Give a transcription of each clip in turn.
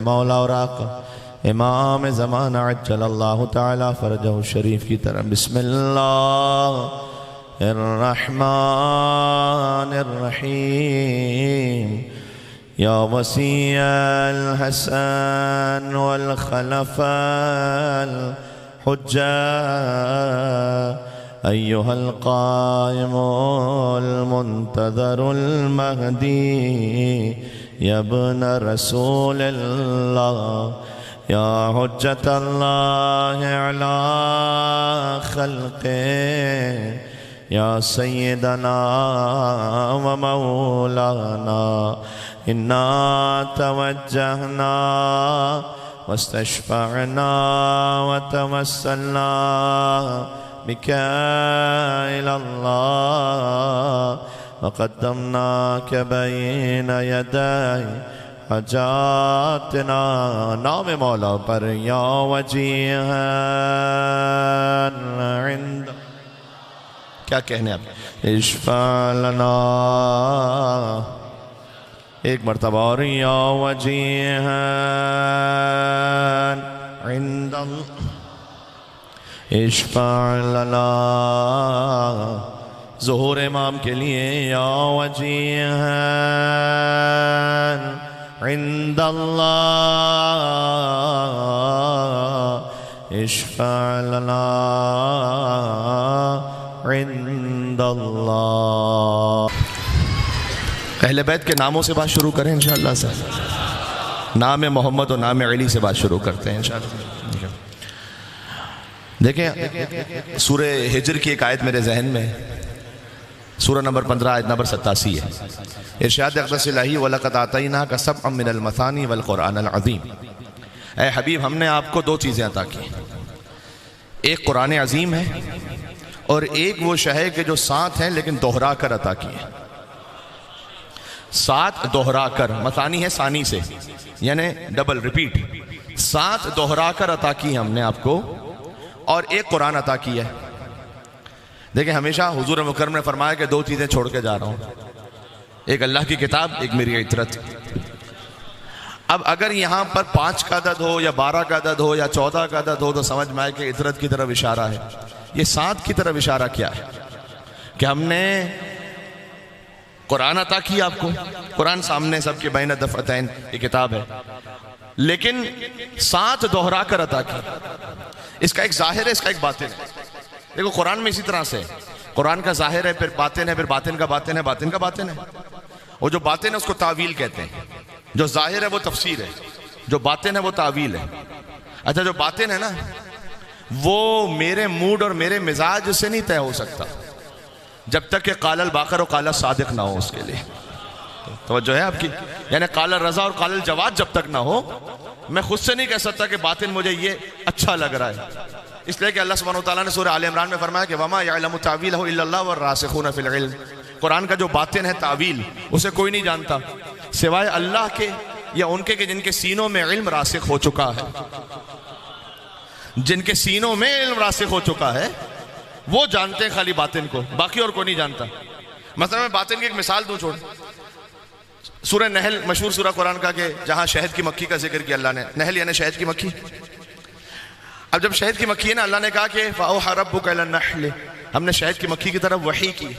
मौला और आका इमाम ज़माना अज्जलल्लाहु ताला फरजहु शरीफ की तरफ बिस्मिल्लाहिर्रहमानिर्रहीम। या वसीअल हसन वल खलफल हुज्जा अय्युहल कायमुल मुंतज़रुल महदी या इब्न रसूलिल्लाह या हुज्जतल्लाह अला खल्क़े या सय्यदना व मौलाना इन्ना तवज्जहना वस्तशफ़अना व तवस्सलना बिका इलल्लाह वक़द्दमनाक बैन यदै हजातना। नाम मौला पर या वजीहन इंद क्या कहने आप इश्फ़ा लना एक मरतबा और या वजीहन इंद इश्फ़ा लना। ज़ुहूर इमाम के लिए या वजीहन इंदल्लाह इश्फ़ा लना इंदल्लाह। अहले बैत के नामों से बात शुरू करें इंशाअल्लाह से। नाम मोहम्मद और नाम अली से बात शुरू करते हैं इंशाअल्लाह। देखें सूरह हिज्र की एक आयत मेरे जहन में, सूरह नंबर 15 आयत नंबर 87 है। इरशाद अक़दस इलाही वलक़द आतैनाका सबअम मिनल मसानी वल क़ुरआनिल अज़ीम। ऐ हबीब हमने आपको दो चीज़ें अता की, एक कुरान अज़ीम है और एक वो शह के जो 7 हैं लेकिन दोहरा कर अता किए। 7 दोहरा कर, मसानी है सानी से यानी डबल रिपीट, 7 दोहरा कर अता की हमने आपको और एक कुरान अता किया है। देखिए हमेशा हुजूर मुकर्रम ने फरमाया कि दो चीज़ें छोड़ के जा रहा हूँ, एक अल्लाह की किताब, एक मेरी इतरत। अब अगर यहाँ पर 5 का अदद हो या 12 का अदद हो या 14 का अदद हो तो समझ में आए कि इतरत की तरफ इशारा है। ये 7 की तरफ इशारा क्या है कि हमने कुरान अता किया आपको, कुरान सामने सबके बैन दफ़अतैन ये किताब है, लेकिन 7 दोहरा कर अता की। इसका एक जाहिर है, इसका एक बातिन है। देखो कुरान में इसी तरह से कुरान का जाहिर है, फिर बातिन है, फिर बातिन का बातिन है, बातिन का बातिन है। और जो बातिन है उसको तावील कहते हैं, जो जाहिर है वो तफसीर है, जो बातिन है वो तावील है। अच्छा जो बातिन है ना वो मेरे मूड और मेरे मिजाज से नहीं तय हो सकता जब तक कि कालल बाकर और काला सादिक ना हो। उसके लिए तवज्जो है आपकी, यानी कालल रजा और कालल जवाद जब तक ना हो मैं खुद से नहीं कह सकता कि बातिन मुझे ये अच्छा लग रहा है। इसलिए कि अल्लाह सुब्हानहू व तआला ने सूरह आल इमरान में फरमाया कि वमा यअलमु तावीलहु इल्लल्लाह वर्रासिखून फिल इल्म। कुरान का जो बातिन है तावील उसे कोई नहीं जानता सिवाय अल्लाह के या उनके के जिनके सीनों में इल्म रासिख हो चुका है। जिनके सीनों में इल्म रासिख हो चुका है वो जानते हैं खाली बातिन को, बाकी और कोई नहीं जानता। मतलब मैं बातिन की एक मिसाल दूं, छोड़ सूरह नहल मशहूर सूरह कुरान का कि जहां शहद की मक्खी का जिक्र किया अल्लाह ने। नहल यानी शहद की मक्खी। अब जब शहद की मक्खी है ना, अल्लाह ने कहा कि फ़अौहा रब्बुका इलन नहल, हमने शहद की मक्खी की तरफ वही की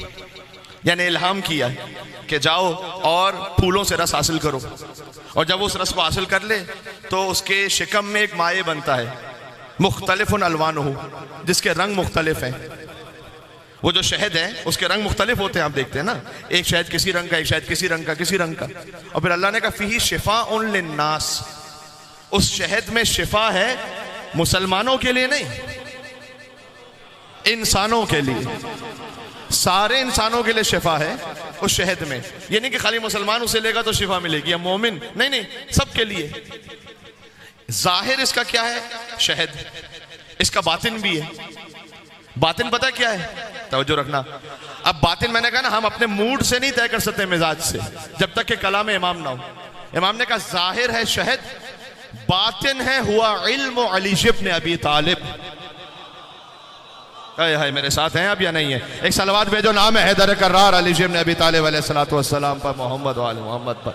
यानी इल्हाम किया कि जाओ और फूलों से रस हासिल करो, और जब उस रस को हासिल कर ले तो उसके शिकम में एक माए बनता है मुख्तलिफुन अलवानुहु, जिसके रंग मुख्तलिफ हैं। वो जो शहद है उसके रंग मुख्तलिफ होते हैं, आप देखते हैं ना, एक शहद किसी रंग का, एक शहद किसी रंग का, किसी रंग का। और फिर अल्लाह ने कहा फीही शिफाउन लिन्नास, उस शहद में शिफा है मुसलमानों के लिए नहीं, इंसानों के लिए, सारे इंसानों के लिए शिफा है उस शहद में। ये नहीं कि खाली मुसलमान उसे लेगा तो शिफा मिलेगी या मोमिन, नहीं नहीं, सबके लिए। जाहिर इसका क्या है? शहद। इसका बातिन भी है। बातिन पता क्या है? तवज्जो रखना। अब बातिन मैंने कहा ना, हम अपने मूड से नहीं तय कर सकते, मिजाज से, जब तक कि कलाम इमाम ना हो। इमाम ने कहा जाहिर है शहद, बातिन है हुआ इल्म अली इब्न अबी तालिब। है मेरे साथ हैं अब या नहीं है? एक सलवात भेजो, नाम है हैदर कर्रार अली इब्न अबी तालिब अलैहिस्सलातु वस्सलाम पर, मोहम्मद वाले मोहम्मद पर।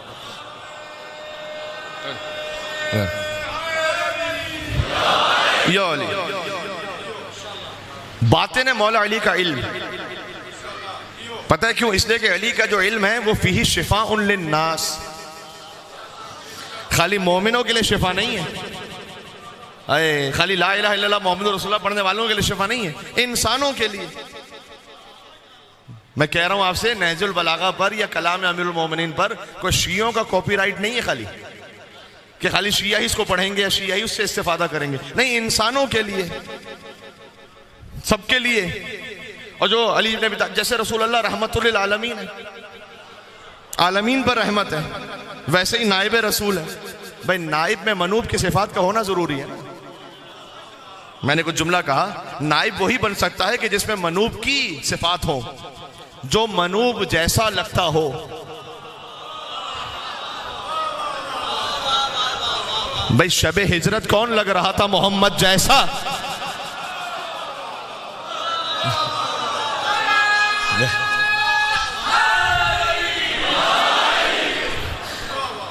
या अली। बातिन मौला अली का इल्म, पता है क्यों? इसलिए कि अली का जो इल्म है वो फीही शिफाउन लिन्नास, खाली मोमिनों के लिए शिफा नहीं है। अरे खाली ला इलाहा इल्लल्लाह मोहम्मद रसूलुल्लाह पढ़ने वालों के लिए शिफा नहीं है, इंसानों के लिए। मैं कह रहा हूं आपसे, नहजुल बलागा पर या कलाम अमीरुल मोमिनीन पर कोई शियों का कॉपीराइट नहीं है खाली, कि खाली शिया ही इसको पढ़ेंगे या शिया ही उससे इस्तेफादा करेंगे, नहीं, इंसानों के लिए, सबके लिए। और जो अली ने भी, जैसे रसूलुल्लाह रहमतुल आलमीन है, आलमीन पर रहमत है, वैसे ही नाइब रसूल है। भाई नाइब में मनूब की सिफात का होना जरूरी है ना। मैंने कुछ जुमला कहा, नाइब वही बन सकता है कि जिसमें मनूब की सिफात हो, जो मनूब जैसा लगता हो। भाई शबे हिजरत कौन लग रहा था मोहम्मद जैसा?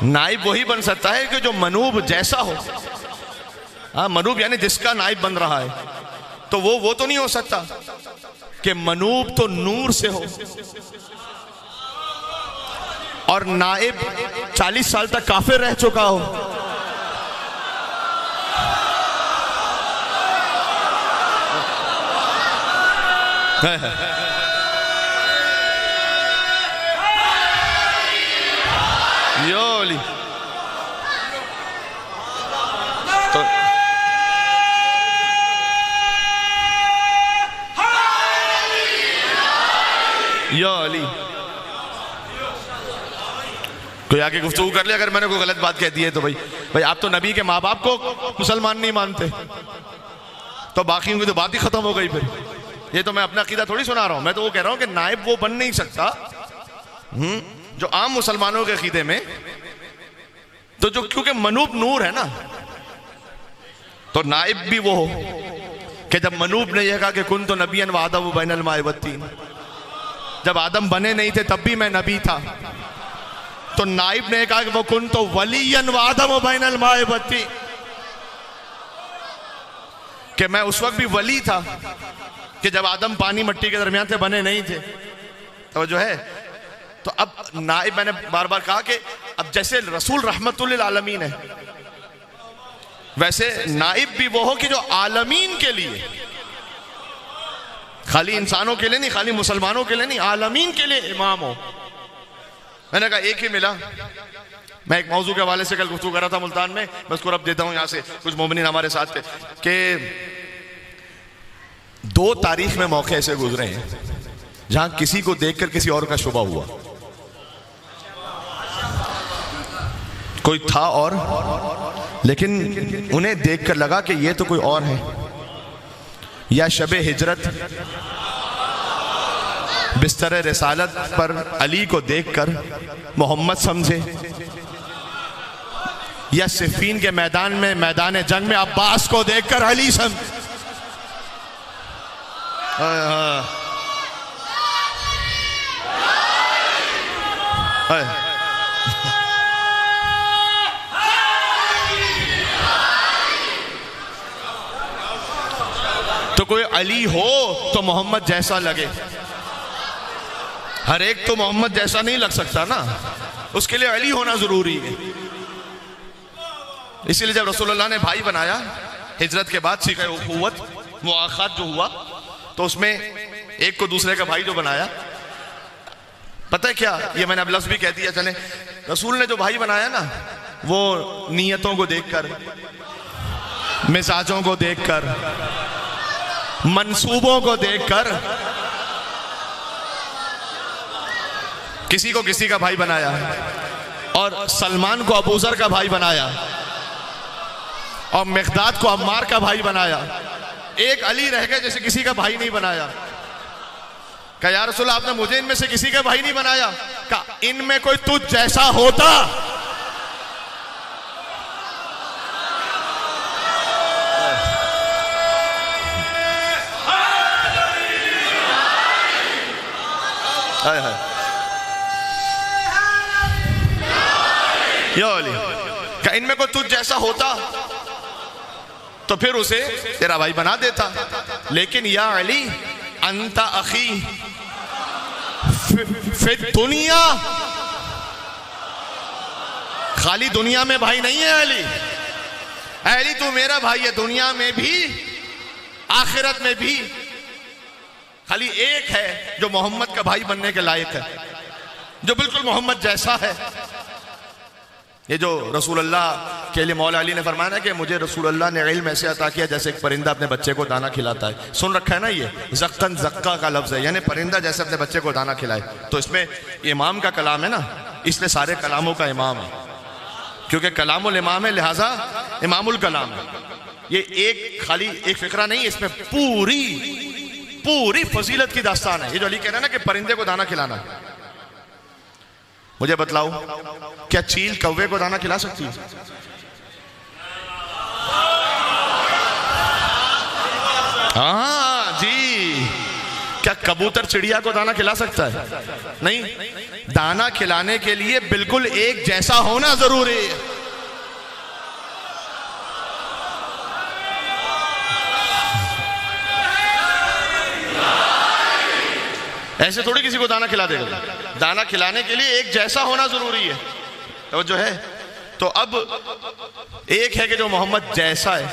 नाइब वही बन सकता है कि जो मनूब जैसा हो। हाँ, मनूब यानी जिसका नाइब बन रहा है, तो वो तो नहीं हो सकता कि मनूब तो नूर से हो और नाइब 40 साल तक काफिर रह चुका हो। योली तो योली कोई आगे गुफ्तगू कर ले अगर मैंने कोई गलत बात कह दी है तो। भाई आप तो नबी के माँ बाप को मुसलमान नहीं मानते, तो बाकी की तो बात ही खत्म हो गई फिर। ये तो मैं अपना अकीदा थोड़ी सुना रहा हूं, मैं तो वो कह रहा हूं कि नाइब वो बन नहीं सकता जो आम मुसलमानों के अकीदे में, तो जो क्योंकि मनूब नूर है ना, तो नाइब भी वो हो कि जब मनूब ने यह कहा कि कुन तो नबियन व आदम बैनल माए वत्तीन, जब आदम बने नहीं थे तब भी मैं नबी था, तो नाइब ने कहा कि वो कुन तो वलियन व आदम बैनल माए वत्तीन, कि मैं उस वक्त भी वली था कि जब आदम पानी मट्टी के दरमियान से बने नहीं थे। तो जो है, तो अब नाइब, मैंने बार बार कहा कि अब जैसे रसूल रहमतुल आलमीन है, वैसे नाइब भी वो हो कि जो आलमीन के लिए, खाली इंसानों के लिए नहीं, खाली मुसलमानों के लिए नहीं, आलमीन के लिए इमाम हो। मैंने कहा एक ही मिला। मैं एक मौजू के हवाले से कल गुफ्तगू कर रहा था मुल्तान में, मैं उसको रब देता हूं यहां से, कुछ मोमिनीन हमारे साथ थे, कि 2 तारीख में मौके ऐसे गुजरे हैं जहां किसी को देखकर किसी और का शुबा हुआ। कोई था और, लेकिन उन्हें देखकर लगा कि ये तो कोई और है। या शबे हिजरत बिस्तर रिसालत पर अली को देखकर मोहम्मद समझे, या सिफीन के मैदान में, मैदान जंग में अब्बास को देखकर अली समझे। तो कोई अली हो तो मोहम्मद जैसा लगे, हर एक तो मोहम्मद जैसा नहीं लग सकता ना, उसके लिए अली होना जरूरी है। इसीलिए जब रसूलुल्लाह ने भाई बनाया हिजरत के बाद, सीखा उखुवत मुआखात जो हुआ, तो उसमें एक को दूसरे का भाई जो बनाया, पता है क्या, ये मैंने अब लफ्ज़ भी कह दिया चले, रसूल ने जो भाई बनाया ना, वो नियतों को देखकर, मिजाजों को देखकर, मंसूबों को देखकर किसी को किसी का भाई बनाया। और सलमान को अबू ज़र का भाई बनाया और मिक़दाद को अम्मार का भाई बनाया। एक अली रह गए जैसे किसी का भाई नहीं बनाया। कहा या रसूल आपने मुझे इनमें से किसी का भाई नहीं बनाया। कहा इनमें कोई तुझ जैसा होता इनमें कोई तुझ जैसा होता तो फिर उसे तेरा भाई बना देता, लेकिन या अली अंता अखी फिर दुनिया, खाली दुनिया में भाई नहीं है अली, अली तू मेरा भाई है दुनिया में भी आखिरत में भी। खाली एक है जो मोहम्मद का भाई बनने के लायक है, जो बिल्कुल मोहम्मद जैसा है। ये जो रसूल अल्लाह के लिए मौला अली ने फरमाया ना कि मुझे रसूल अल्लाह ने इल्म ऐसे अता किया जैसे एक परिंदा अपने बच्चे को दाना खिलाता है। सुन रखा है ना, ये ज़क्कन ज़क्का का लफ्ज़ है, यानी परिंदा जैसे अपने बच्चे को दाना खिलाए। तो इसमें इमाम का कलाम है ना, इसलिए सारे कलामों का इमाम है, क्योंकि कलामुल इमाम है, लिहाजा इमामुल कलाम है। ये एक खाली एक फिक्रा नहीं, इसमें पूरी फजीलत की दास्तान है। ये जो अली कह रहा है ना कि परिंदे को दाना खिलाना, मुझे बतलाओ क्या चील कौवे को दाना खिला सकती है? हाँ जी। क्या कबूतर चिड़िया को दाना खिला सकता है? नहीं। दाना खिलाने के लिए बिल्कुल एक जैसा होना जरूरी है। ऐसे थोड़ी किसी को दाना खिला देगा। दाना खिलाने के लिए एक जैसा होना जरूरी है, तो जो है। तो अब एक है कि जो मोहम्मद जैसा है,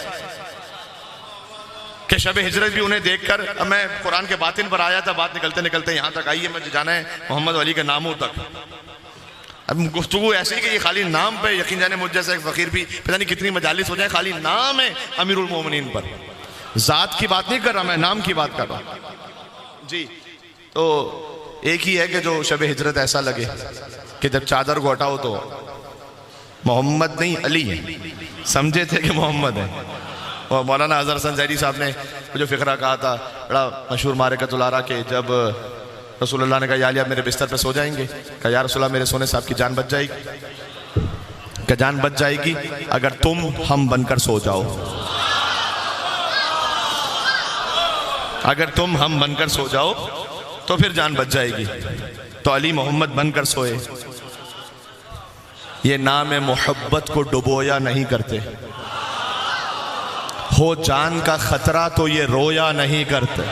कि शब हिजरत भी उन्हें देखकर, अब मैं कुरान के बातिन पर आया था, बात निकलते निकलते यहां तक आई है, मुझे जाना है मोहम्मद अली के नामों तक। अब गुफ्तगू ऐसी कि ये खाली नाम पे, यकीन जाने मुझ जैसा एक फकीर भी पता नहीं कितनी मजालिस हो जाए, खाली नाम है अमीरुल मोमिनीन पर, जात की बात नहीं कर रहा मैं, नाम की बात कर रहा हूं जी। तो एक ही है कि जो शब हिजरत ऐसा लगे कि जब चादर को हटाओ तो मोहम्मद नहीं अली है, समझे थे कि मोहम्मद है। और मौलाना अजहर हसन ज़ैदी साहब ने जो फिक्रा कहा था, बड़ा मशहूर मारिकतुल आरा के, जब रसूलुल्लाह ने कहा या अली आप मेरे बिस्तर पे सो जाएंगे, कहा या रसूलुल्लाह मेरे सोने से आपकी जान बच जाएगी, क्या जान बच जाएगी अगर तुम हम बनकर सो जाओ, अगर तुम हम बनकर सो जाओ तो फिर जान बच जाएगी। तो अली मोहम्मद बनकर सोए। ये नाम मोहब्बत को डुबोया नहीं करते, हो जान का खतरा तो ये रोया नहीं करते।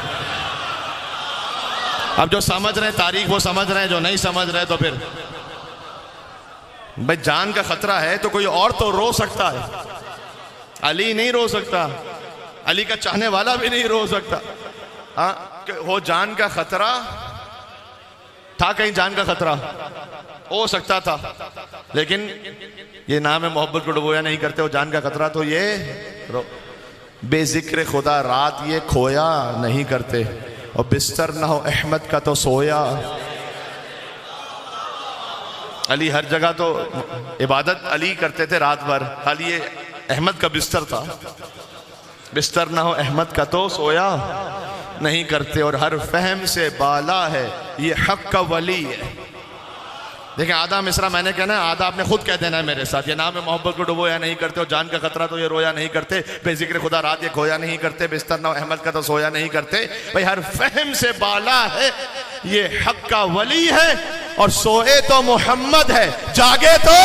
अब जो समझ रहे हैं तारीख वो समझ रहे हैं, जो नहीं समझ रहे तो फिर भाई जान का खतरा है तो कोई और तो रो सकता है, अली नहीं रो सकता, अली का चाहने वाला भी नहीं रो सकता। हाँ, हो जान का खतरा था, कहीं जान का खतरा हो सकता था, लेकिन ये नाम है मोहब्बत को डुबोया नहीं करते, हो जान का खतरा तो ये बेजिक्र खुदा रात ये खोया नहीं करते, और बिस्तर ना हो अहमद का तो सोया। अली हर जगह तो इबादत अली करते थे रात भर, खाली ये अहमद का बिस्तर था, बिस्तर ना हो अहमद का तो सोया नहीं करते, और हर फहम से बाला है ये हक का वली है। देखिए आधा मिसरा मैंने कहना है, आधा आपने खुद कह देना है मेरे साथ। ये नाम है मोहब्बत को डुबोया नहीं करते, और जान का खतरा तो ये रोया नहीं करते, बेजिक्र खुदा रात ये खोया नहीं करते, बिस्तर ना अहमद का तो सोया नहीं करते। भाई हर फहम से बाला है ये हक का वली है, और सोए तो मोहम्मद है, जागे तो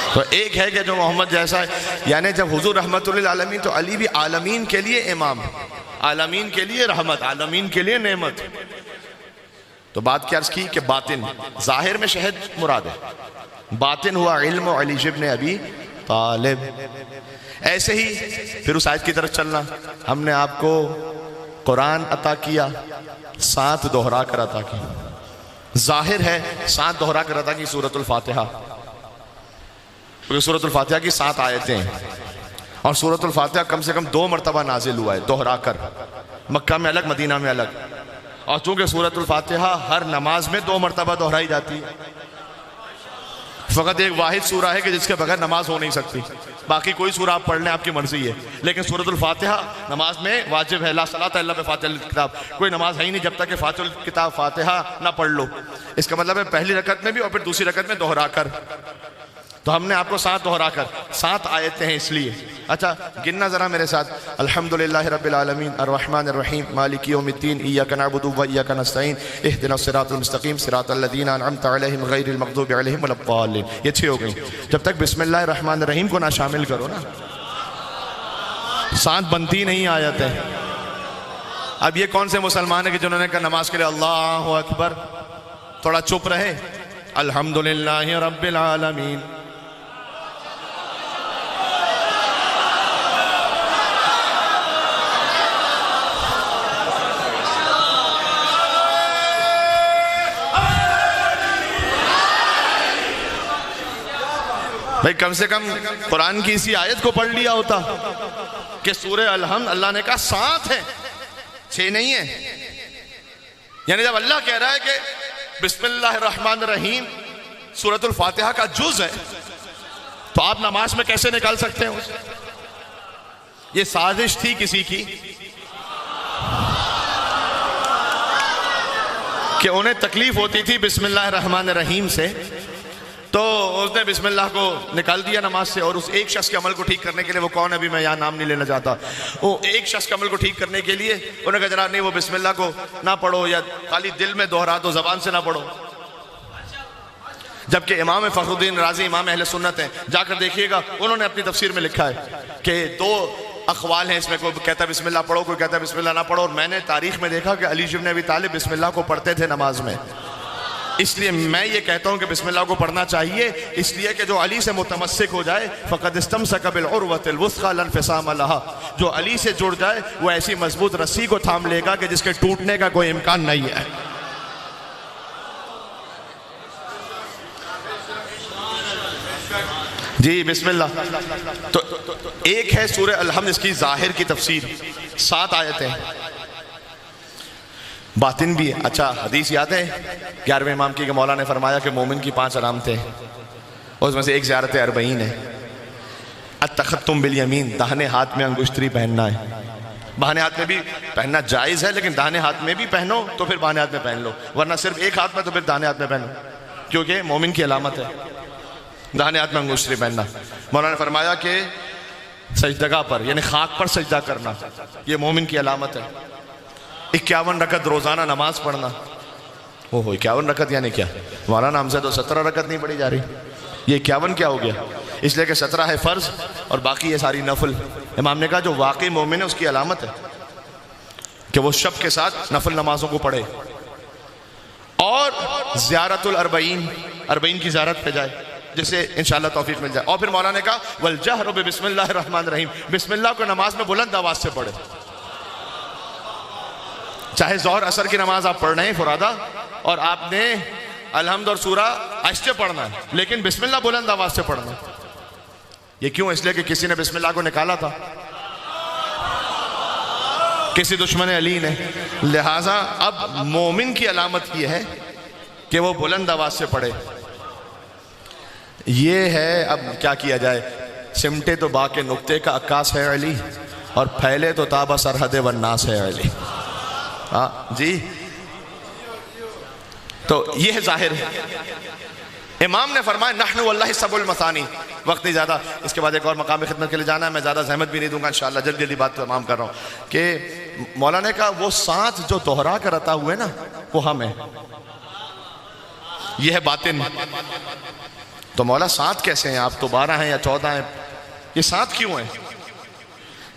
तो एक है कि जो मोहम्मद जैसा है, यानी जब हुजूर रहमतुल आलमीन, तो अली भी आलमीन के लिए इमाम, आलमीन के लिए रहमत, आलमीन के लिए नेमत। तो बात क्या अर्ज की कि बातिन, जाहिर में शहद मुराद है, बातिन हुआ इल्म अली इब्न अबी तालिब। ऐसे ही फिर उस आयत की तरफ चलना, हमने आपको कुरान अता किया, 7 दोहरा कर अता की। जाहिर है 7 दोहरा कर अता की सूरतुल फातिहा, क्योंकि सूरतुल फातिहा की 7 आयतें हैं, और सूरतुल फातिहा कम से कम 2 मरतबा नाजिल हुआ है दोहरा कर, मक्का में अलग मदीना में अलग। और चूंकि सूरतुल फातिहा हर नमाज में 2 मरतबा दोहराई जाती है, फ़कत एक वाहिद सूरा है कि जिसके बगैर नमाज हो नहीं सकती, बाकी कोई सूरा आप पढ़ लें आपकी मर्जी है, लेकिन सूरतुल फातिहा नमाज में वाजिब है। ला सलात इल्ला बिफातिहातिल किताब, कोई नमाज है ही नहीं जब तक कि फातिहुल किताब फातिहा ना पढ़ लो। इसका मतलब है पहली रकत में भी और फिर दूसरी रकत में दोहरा कर। तो हमने आपको 7 दोहरा कर 7 आयतें हैं इसलिए। अच्छा गिनना जरा मेरे साथ। अल्हम्दुलिल्लाहि रब्बिल आलमीन अर्रहमानिर रहीम मालिकि यौमिद्दीन इय्याका नअबुदु व इय्याका नस्तईन इहदिनस सिरातल मुस्तकीम सिरातल लज़ीना अनअमता अलैहिम गैरिल मग़दूबि अलैहिम वलद्दाल्लीन। ये 6 हो गई। जब तक बिस्मिल्लाहिर रहमानिर रहीम को ना शामिल करो ना 7 बनती नहीं आयतें। अब ये कौन से मुसलमान है कि जिन्होंने कहा नमाज के लिए अल्लाहु अकबर, थोड़ा चुप रहे। अल्हम्दुलिल्लाहि रब्बिल आलमीन। भाई कम से कम कुरान की इसी आयत को पढ़ लिया होता कि सूरह अलहम्द अल्लाह ने कहा 7 है, 6 नहीं है। यानी जब अल्लाह कह रहा है कि बिस्मिल्लाहिर रहमानिर रहीम सूरतुल फातिहा का जुज है, तो आप नमाज में कैसे निकाल सकते हैं उसे? ये साजिश थी किसी की कि उन्हें तकलीफ होती थी बिस्मिल्लाहिर रहमानिर रहीम से, तो उसने बिस्मिल्लाह को निकाल दिया नमाज से। और उस एक शख्स के अमल को ठीक करने के लिए, वो कौन है अभी मैं यहाँ नाम नहीं लेना चाहता, वो एक शख्स के अमल को ठीक करने के लिए उन्होंने कहा जनाब नहीं वो बिस्मिल्लाह को ना पढ़ो या खाली दिल में दोहरा दो, जबान से ना पढ़ो। जबकि इमाम फखरुद्दीन राजी इमाम अहले सुन्नत हैं, जाकर देखिएगा उन्होंने अपनी तफसीर में लिखा है कि 2 अखवाल हैं इसमें, कोई कहता है बिस्मिल्लाह पढ़ो, कोई कहता है बिस्मिल्लाह ना पढ़ो। और मैंने तारीख में देखा कि अली इब्न अबी तालिब बिस्मिल्लाह को पढ़ते थे नमाज में। इसलिए मैं ये कहता हूं कि बिस्मिल्लाह को पढ़ना चाहिए, इसलिए कि जो अली से मुतमस्सिक हो जाए फ़क़द इस्तमसका बिल उर्वतिल वुस्क़ा ला इंफ़िसाम लहा, जो अली से जुड़ जाए वो ऐसी मजबूत रस्सी को थाम लेगा कि जिसके टूटने का कोई इम्कान नहीं है। जी बिस्मिल्लाह। तो एक है सूरह अलहम्द, इसकी जाहिर की तफसीर 7 आयतें, बातिन भी है। अच्छा हदीस याद है 11वें इमाम की कि मौला ने फरमाया कि मोमिन की 5 अलामतें, उसमें से एक ज़ियारत अर्बईन है। अत्तखत्तुम बिल यमीन, दाहिने हाथ में अंगुश्तरी पहनना है। बाएं हाथ में भी पहनना जायज़ है, लेकिन दाहिने हाथ में भी पहनो तो फिर बाएं हाथ में पहन लो, वरना सिर्फ एक हाथ में तो फिर दाहिने हाथ में पहनो, क्योंकि मोमिन की अलामत है दाहिने हाथ में अंगुश्तरी पहनना। मौला ने फरमाया कि सजदगा पर यानी खाक पर सजदा करना ये मोमिन की अलामत है। 51 रकत रोजाना नमाज पढ़ना। ओहो 51 रकत यानी क्या? हमारा नाम से तो 17 रकत नहीं पढ़ी जा रही, ये 51 क्या हो गया? इसलिए कि 17 है फर्ज और बाकी ये सारी नफल। इमाम ने कहा जो वाकई मोमिन है उसकी अलामत है कि वो शब के साथ नफल नमाजों को पढ़े और ज़ियारतुल अर्बईन, अर्बईन की ज़ियारत पे जाए, जिससे इंशाअल्लाह तौफीक मिल जाए। और फिर मौला ने कहा वल जहरु बिस्मिल्लाहिर रहमानिर रहीम, बिस्मिल्लाह को नमाज में बुलंद आवाज से पढ़े। चाहे ज़ोहर असर की नमाज आप पढ़ रहे हैं फुरादा और आपने अलहम्द और सूरा आहिस्ते पढ़ना है, लेकिन बिस्मिल्लाह बुलंद आवाज से पढ़ना है। ये क्यों? इसलिए कि किसी ने बिस्मिल्लाह को निकाला था, किसी दुश्मन अली ने। लिहाजा अब मोमिन की अलामत ये है कि वो बुलंद आवाज से पढ़े। ये है, अब क्या किया जाए, सिमटे तो बाके नुक्ते का अक्कास है अली और फैले तो ताबा सरहद वन्नास है अली। हाँ जी, तो ये है जाहिर है। इमाम ने फरमाया नहनु वल्लाहि सबुल मसानी। वक्त नहीं ज़्यादा, इसके बाद एक और मकाम खिदमत के लिए जाना है, मैं ज़्यादा जहमत भी नहीं दूंगा इंशाअल्लाह, जल्दी जल्दी बात तमाम कर रहा हूँ कि मौला ने कहा वो 7 जो दोहरा कर अता हुए ना वो हम है, ये है बातिन। तो मौला 7 कैसे हैं? आप तो 12 हैं या 14 हैं, ये 7 क्यों हैं?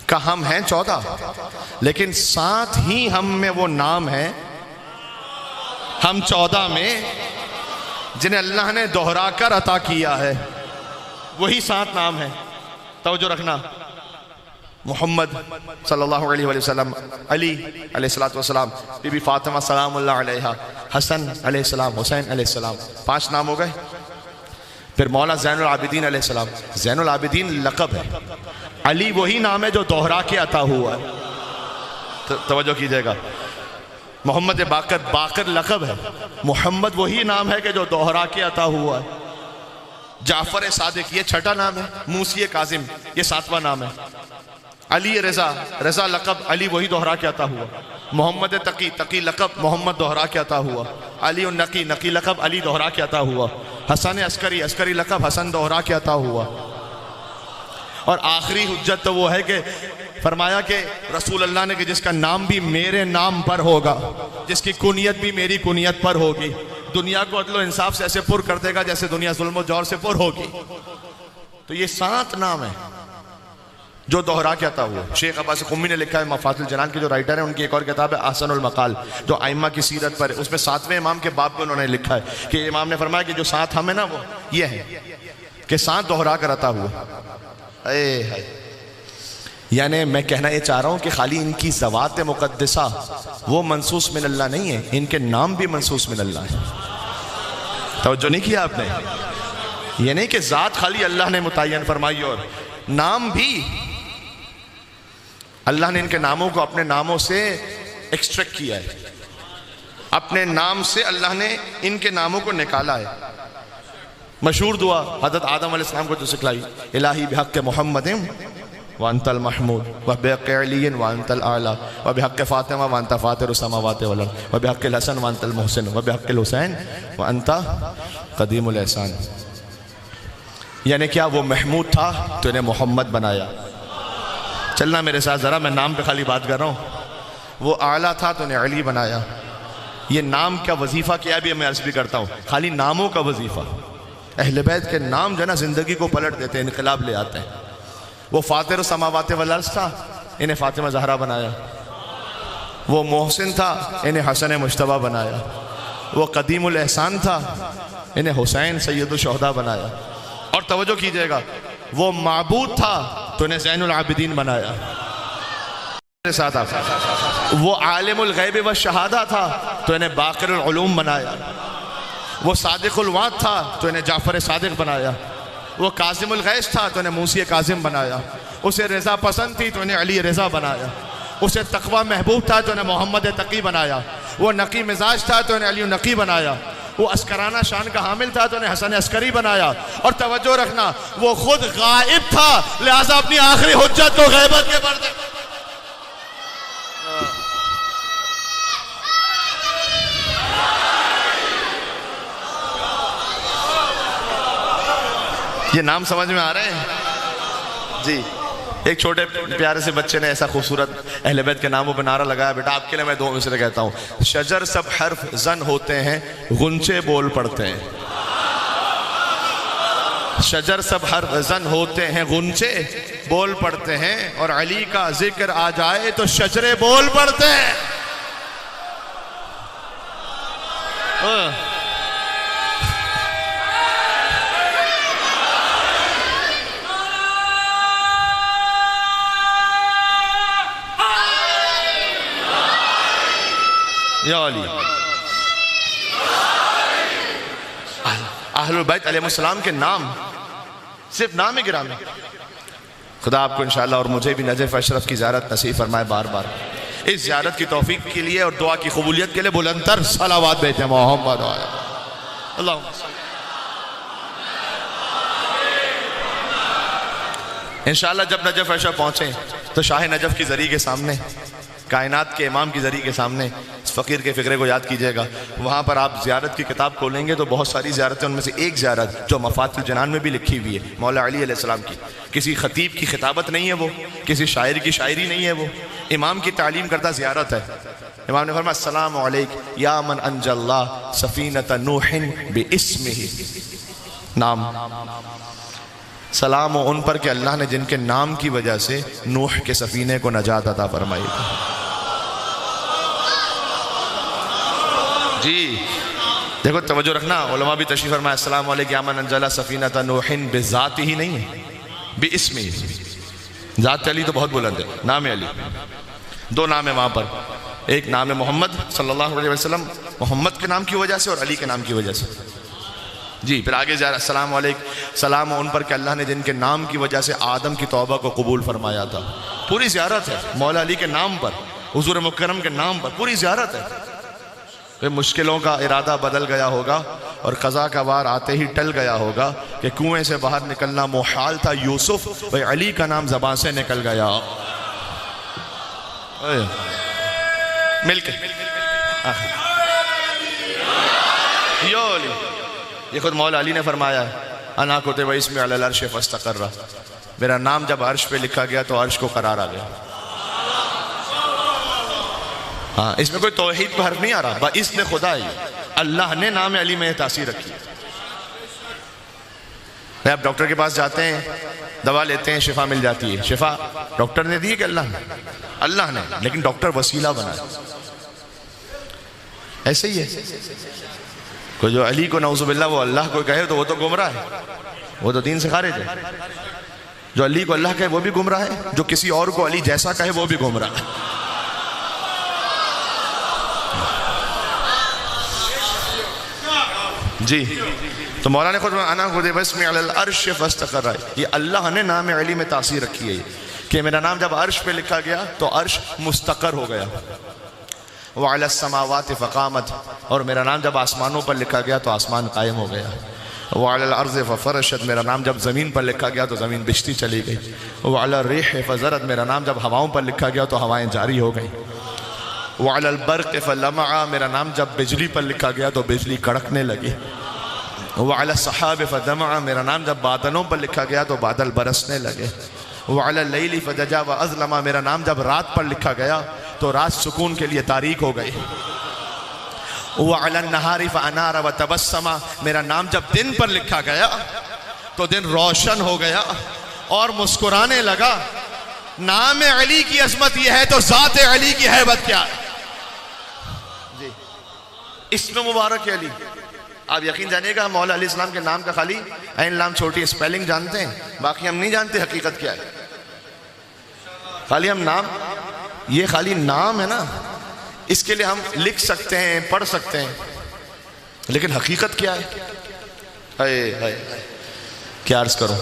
का हम हैं 14, लेकिन 7 ही हम में वो नाम है, हम 14 में जिन्हें अल्लाह ने दोहरा कर अता किया है वही 7 नाम है। तवज्जो रखना, मोहम्मद सल्लल्लाहु अलैहि वसल्लम, अली अलैहिस्सलातु वस्सलाम, बीबी फातिमा सलामुल्लाह अलैहा, हसन अलैहिस्सलाम, हुसैन अलैहिस्सलाम, 5 नाम हो गए। फिर मौला ज़ैनुल आबिदीन अलैहिस्सलाम, ज़ैनुल आबिदीन लक़ब है, अली वही नाम है जो दोहरा के अता हुआ है। तो तवज्जो कीजिएगा, मोहम्मद बाकर, बाकर लक़ब है, मोहम्मद वही नाम है कि जो दोहरा के अता हुआ है। जाफर सादिक ये 6ठा नाम है, मूसी काजिम ये 7वां नाम है। अली रज़ा, रज़ा लक़ब, अली वही दोहरा के अता हुआ। मोहम्मद तकी, तकी लक़ब, मोहम्मद दोहरा के अता हुआ। अली नकी, नकी लक़ब, अली दोहरा के अता हुआ। हसन अस्करी, अस्करी लक़ब हसन दोहरा के अता हुआ। और आखिरी हुज्जत तो वो है कि फरमाया कि रसूल अल्लाह ने कि जिसका नाम भी मेरे नाम पर होगा, जिसकी कुनियत भी मेरी कुनियत पर होगी, दुनिया को अदल इंसाफ से ऐसे पुर कर देगा जैसे दुनिया जुल्म जौर से पुर होगी। तो ये 7 नाम है जो दोहरा के आता हुआ। शेख अब्बास कुम्मी ने लिखा है, मफातिल जनान के जो राइटर हैं उनकी एक और किताब है अहसनुल मकाल, जो आइम्मा की सीरत पर है। उसमें 7वें इमाम के बाब में उन्होंने लिखा है कि इमाम ने फरमाया कि जो 7 हम है ना वो ये है कि 7 दोहरा कर आता हुआ। यानी मैं कहना ये चाह रहा हूं कि खाली इनकी ज़वात मुक़द्दसा वो मनसूस मिन अल्लाह नहीं है, इनके नाम भी मनसूस मिन अल्लाह है। तवज्जो नहीं किया आपने? ये नहीं कि ज़ात खाली अल्लाह ने मुतय्यन फरमाई और नाम भी अल्लाह ने इनके नामों को अपने नामों से एक्सट्रैक्ट किया है, अपने नाम से अल्लाह ने इनके नामों को निकाला है। मशहूर दुआ हज़रत आदम अलैहिस्सलाम को जो सिखलाई, इलाही बिहक़्क़ मुहम्मदिन व अंतल महमूद व बिहक़्क़ अलीय्यिन व अंतल आला व बिहक़्क़ फ़ातिमा व अंता फ़ातिरुस समावाति वल अर्ज़ व बिहक़्क़िल हसन व अंतल मुहसिन व बिहक़्क़िल हुसैन व अंता क़दीमुल एहसान। यानी क्या वो महमूद था तो इन्हें मोहम्मद बनाया। चलना मेरे साथ ज़रा, मैं नाम पे खाली बात कर रहा हूँ। वो आला था तो इन्हें अली बनाया। ये नाम का वजीफ़ा क्या भी मैं अर्ज़ भी करता हूँ, खाली नामों का वजीफ़ा। अहले बैत के नाम जो है ना ज़िंदगी को पलट देते हैं, इनकलाब ले आते हैं। वो फ़ातिरुस समावाति वल अर्ज़ था, इन्हें फ़ातिमा ज़हरा बनाया। वो मोहसिन था, इन्हें हसन मुश्तबा बनाया। वो क़दीमुल एहसान था, इन्हें हुसैन सैयदुल शुहदा बनाया। और तवज्जो कीजिएगा, वो माबूद था तो इन्हें ज़ैनुल आबिदीन बनाया। मेरे साथ आप, वो आलिमुल गैब व शहादा था तो इन्हें बाक़िरुल उलूम बनाया। वो सादिकुल वाद था तो इन्हें जाफ़र सादिक बनाया। वो कासिमुल गैस था तो इन्हें मूसी कासिम बनाया। उसे रज़ा पसंद थी तो इन्हें अली रज़ा बनाया। उसे तक़वा महबूब था तो इन्हें मोहम्मद तक़ी बनाया। वो नकी मिजाज था तो इन्हें अली नकी बनाया। वो अस्कराना शान का हामिल था तो उन्हें हसन अस्करी बनाया। और तवज्जो रखना, वो खुद गायब था लिहाजा अपनी आखिरी हुज्जत को गैबत के पर्दे। ये नाम समझ में आ रहे हैं जी? एक छोटे प्यारे से बच्चे ने ऐसा खूबसूरत अहले बैत के नामों पर नारा लगाया। बेटा आपके लिए मैं 2 मिसरे कहता हूँ। शजर सब हर्फ जन होते हैं, गुंचे बोल पड़ते हैं। शजर सब हर्फ जन होते हैं, गुंचे बोल पड़ते हैं। और अली का जिक्र आ जाए तो शजरे बोल पड़ते हैं। या अली अहलुल बैत अलैहिस्सलाम के नाम सिर्फ नाम ही गिरामी। खुदा आपको इंशाअल्लाह और मुझे भी नजफ अशरफ की ज़ियारत नसीब फरमाए बार बार। इस ज़ियारत की तौफीक के लिए और दुआ की कबूलियत के लिए बुलंदतर सलावात भेजते हैं मोहम्मद। इंशाअल्लाह जब नजफ अशरफ पहुंचे तो शाह नजफ की ज़री के सामने, कायनात के इमाम की ज़री के सामने इस फ़कीर के फ़िक्रे को याद कीजिएगा। वहाँ पर आप ज़ियारत की किताब खोलेंगे तो बहुत सारी ज़ियारतें, उनमें से एक ज़ियारत जो मफ़ातिल जनान में भी लिखी हुई है, मौला अली अलैहिस्सलाम की। किसी ख़तीब की खिताबत नहीं है वो, किसी शायर की शायरी नहीं है वो, इमाम की तालीम करता ज़ियारत है। इमाम ने फरमाया अस्सलामु अलैक या मन अंजल्लाह सफ़ीनत नूहिन बिइस्मिही। नाम सलाम हो उन पर कि अल्लाह ने जिनके नाम की वजह से नूह के सफ़ीने को नजात अता फरमाई। जी देखो तवज्जो रखना, उलमा भी तशरीफ़ फरमाया अस्सलामु अलैकुम या मन अंजला सफ़ीनत नूहिन बिज़ाती ही नहीं है, बिइस्मी। ज़ात अली तो बहुत बुलंद है, नाम अली। 2 नाम है वहाँ पर, एक नाम है मोहम्मद सल्लल्लाहु अलैहि वसल्लम, मोहम्मद के नाम की वजह से, और अली के नाम की वजह से। जी फिर आगे जा रहा अस्सलामु अलैकुम सलाम उन पर कि अल्लाह ने जिनके नाम की वजह से आदम की तौबा को कबूल फरमाया था। पूरी ज़ियारत है मौला अली के नाम पर, हुजूर मुकर्रम के नाम पर पूरी ज़ियारत है। फिर मुश्किलों का इरादा बदल गया होगा और क़ज़ा का वार आते ही टल गया होगा कि कुएं से बाहर निकलना मुहाल था। यूसुफ भाई अली का नाम ज़बान से निकल गया। मिलके ये खुद मौला अली ने फरमाया है, अना कुतिबा इसमें अलल अर्श फस्तक़र्रा, मेरा नाम जब अर्श पे लिखा गया तो अर्श को करार आ गया। हाँ, इसमें कोई तौहीद का हर्फ नहीं आ रहा, इसने खुदा है, अल्लाह ने नाम अली में तासीर रखी। आप डॉक्टर के पास जाते हैं, दवा लेते हैं, शिफा मिल जाती है। शिफा डॉक्टर ने दी कि अल्लाह ने? अल्लाह ने, लेकिन डॉक्टर वसीला बना। ऐसे ही है, कोई जो अली को नऊज़ुबिल्लाह वो अल्लाह को कहे तो वो तो गुमराह है, वो तो दीन से खारिज है। जो अली को अल्लाह कहे वो भी गुमराह है, जो किसी और को अली जैसा कहे वो भी गुमराह है। जी, तो मौला ने खुद अना कुतिबा इसमें अलल अर्श फस्तक़र्रा, ये अल्लाह ने नाम अली में तासीर रखी है कि मेरा नाम जब अर्श पे लिखा गया तो अर्श मुस्तक़र हो गया। व अलस समावाति फ़क़ामत, और मेरा नाम जब आसमानों पर लिखा गया तो आसमान कायम हो गया। व अलल अर्ज़ फ़फ़रशत, मेरा नाम जब ज़मीन पर लिखा गया तो ज़मीन बिछती चली गई। व अलल रिह फ़ज़रत, मेरा नाम जब हवाओं पर लिखा गया तो हवाएँ जारी हो गई। व अलल बर्क़ फ़लमअ, मेरा नाम जब बिजली पर लिखा गया तो बिजली कड़कने लगी। व अलस सहाब फ़दमअ, मेरा नाम जब बादलों पर लिखा गया तो बादल बरसने लगे। व अलल लैली फ़दजा व अज़लमा, मेरा नाम जब रात पर लिखा गया तो रात सुकून के लिए तारीक हो गई। व अलन नहारी फ़अनार व तबस्समा, मेरा नाम जब दिन पर लिखा गया तो दिन रोशन हो गया और मुस्कुराने लगा। नाम अली की अजमत यह है तो ज़ात अली की हैबत क्या है जी। इस्म मुबारक अली, आप यकीन जानिएगा मौला अली इस्लाम के नाम का खाली ऐन लाम छोटी स्पेलिंग जानते हैं, बाकी हम नहीं जानते हकीकत क्या है। खाली हम नाम, ये खाली नाम है ना, इसके लिए हम लिख सकते हैं, पढ़ सकते हैं, लेकिन हकीकत क्या है? हाय क्या अर्ज करो।